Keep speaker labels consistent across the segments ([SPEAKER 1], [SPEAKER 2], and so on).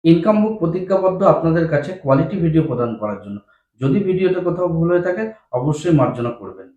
[SPEAKER 1] Income বুক প্রতিজ্ঞাবদ্ধ আপনাদের কাছে কোয়ালিটি ভিডিও প্রদান করার জন্য। যদি ভিডিওতে কোথাও ভুল হয়ে থাকে অবশ্যই মার্জনা করবেন।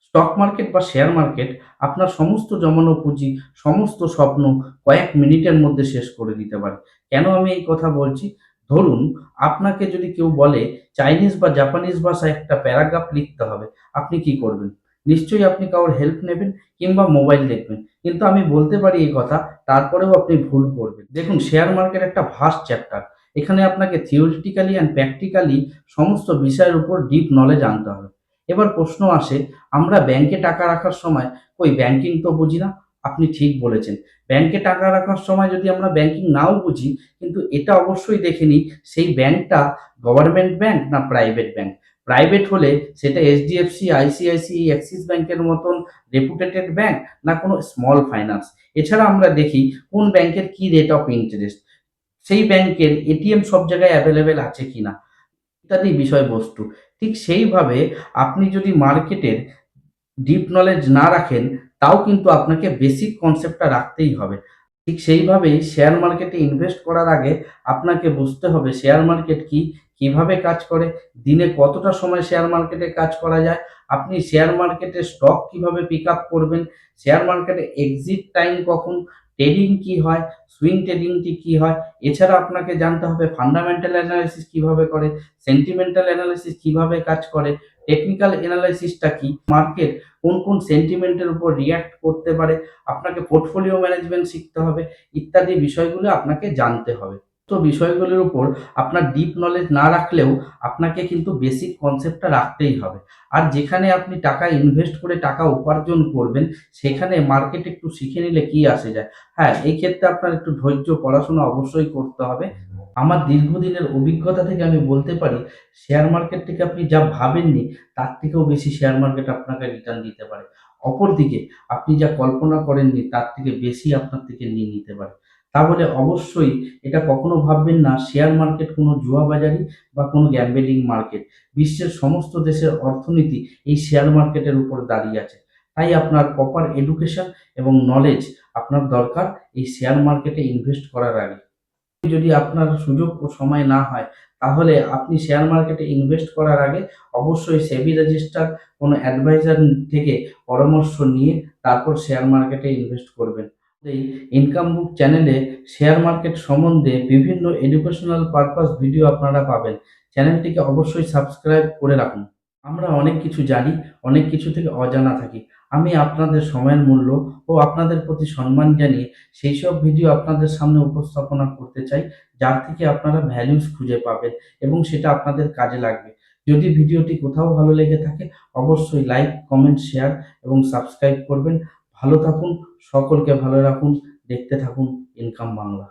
[SPEAKER 1] স্টক মার্কেট বা শেয়ার মার্কেট আপনার সমস্ত জমানো পুঁজি, সমস্ত স্বপ্ন কয়েক মিনিটের মধ্যে শেষ করে দিতে পারে। কেন আমি এই কথা বলছি? ধরুন আপনাকে যদি কেউ বলে চাইনিজ বা জাপানিজ ভাষায় একটা প্যারাগ্রাফ লিখতে হবে, আপনি কি করবেন? নিশ্চয়ই আপনি কারোর হেল্প নেবেন কিংবা মোবাইল দেখবেন। কিন্তু আমি বলতে পারি এই কথা, তারপরেও আপনি ভুল করবেন। দেখুন শেয়ার মার্কেট একটা ভাস্ট চ্যাপ্টার। এখানে আপনাকে থিওরিটিক্যালি অ্যান্ড প্র্যাকটিক্যালি সমস্ত বিষয়ের উপর ডিপ নলেজ আনতে হবে। এবার প্রশ্ন আসে, আমরা ব্যাংকে টাকা রাখার সময় কই ব্যাংকিং তো বুঝি না। আপনি ঠিক বলেছেন। ব্যাংকে টাকা রাখার সময় যদি আমরা ব্যাংকিং নাও বুঝি, কিন্তু এটা অবশ্যই দেখে নিই সেই ব্যাংকটা গভর্নমেন্ট ব্যাংক না প্রাইভেট ব্যাংক। প্রাইভেট হলে সেটা এইচডিএফসি, আইসিআইসিআই, অ্যাক্সিস ব্যাংকের মতন রেপুটেটেড ব্যাংক না কোনো স্মল ফাইন্যান্স। এছাড়া আমরা দেখি কোন ব্যাংকের কি রেট অফ ইন্টারেস্ট, সেই ব্যাংকের এটিএম সব জায়গায় অ্যাভেলেবেল আছে কিনা ইত্যাদি বিষয়বস্তু। ঠিক সেইভাবে আপনি যদি মার্কেটের ডিপ নলেজ না রাখেন, তাও কিন্তু আপনাকে বেসিক কনসেপ্টটা রাখতেই হবে। ঠিক সেইভাবেই শেয়ার মার্কেটে ইনভেস্ট করার আগে আপনাকে বুঝতে হবে শেয়ার মার্কেট কি, কিভাবে কাজ করে, দিনে কতটা সময় শেয়ার মার্কেটে কাজ করা যায়, আপনি শেয়ার মার্কেটে স্টক কিভাবে পিক আপ করবেন, শেয়ার মার্কেটে এক্সিট টাইম কখন, ট্রেডিং কি হয়, সুইং ট্রেডিংটি কি হয়। এছাড়া আপনাকে জানতে হবে ফান্ডামেন্টাল অ্যানালাইসিস কিভাবে করে, সেন্টিমেন্টাল অ্যানালাইসিস কিভাবে কাজ করে, টেকনিক্যাল অ্যানালাইসিসটা কি, মার্কেট কোন কোন সেন্টিমেন্টের উপর রিঅ্যাক্ট করতে পারে, আপনাকে পোর্টফোলিও ম্যানেজমেন্ট শিখতে হবে, ইত্যাদি বিষয়গুলো আপনাকে জানতে হবে। তো বিষয়গুলির উপর আপনার ডিপ নলেজ না রাখলেও আপনাকে কিন্তু বেসিক কনসেপ্টটা রাখতেই হবে। আর যেখানে আপনি টাকা ইনভেস্ট করে টাকা উপার্জন করবেন, সেখানে মার্কেট একটু শিখে নিলে কি আসে যায়? হ্যাঁ, এই ক্ষেত্রে আপনার একটু ধৈর্য, পড়াশোনা অবশ্যই করতে হবে। আমার দীর্ঘদিনের অভিজ্ঞতা থেকে আমি বলতে পারি, শেয়ার মার্কেট থেকে আপনি যা ভাবেননি, তার থেকেও বেশি শেয়ার মার্কেট আপনাকে রিটার্ন দিতে পারে। অপরদিকে আপনি যা কল্পনা করেননি, তার থেকে বেশি আপনার থেকে নিয়ে নিতে পারে। তাহলে অবশ্যই এটা কখনো ভাববেন না শেয়ার মার্কেট কোনো জুয়াবাজারি বা কোনো গ্যাম্বলিং মার্কেট। বিশ্বের সমস্ত দেশের অর্থনীতি এই শেয়ার মার্কেটের উপর দাঁড়িয়ে আছে। তাই আপনার প্রপার এডুকেশন এবং নলেজ আপনার দরকার এই শেয়ার মার্কেটে ইনভেস্ট করার আগে। যদি আপনার সুযোগ ও সময় না হয়, তাহলে আপনি শেয়ার মার্কেটে ইনভেস্ট করার আগে অবশ্যই সেবি রেজিস্টার কোনো অ্যাডভাইজার থেকে পরামর্শ নিয়ে তারপর শেয়ার মার্কেটে ইনভেস্ট করবেন। এই ইনকাম বুক চ্যানেলে শেয়ার মার্কেট সম্বন্ধে বিভিন্ন এডুকেশনাল পারপাস ভিডিও আপনারা পাবেন। চ্যানেলটিকে অবশ্যই সাবস্ক্রাইব করে রাখুন। আমরা অনেক কিছু জানি, অনেক কিছু থেকে অজানা থাকি। আমি আপনাদের সময়ের মূল্য ও আপনাদের প্রতি সম্মান জানিয়ে সেইসব ভিডিও আপনাদের সামনে উপস্থাপনা করতে চাই, যার থেকে আপনারা ভ্যালুস খুঁজে পাবেন এবং সেটা আপনাদের কাজে লাগবে। যদি ভিডিওটি কোথাও ভালো লেগে থাকে, অবশ্যই লাইক, কমেন্ট, শেয়ার এবং সাবস্ক্রাইব করবেন। ভালো থাকুন, সকলকে ভালো রাখুন, দেখতে থাকুন ইনকাম বাংলা।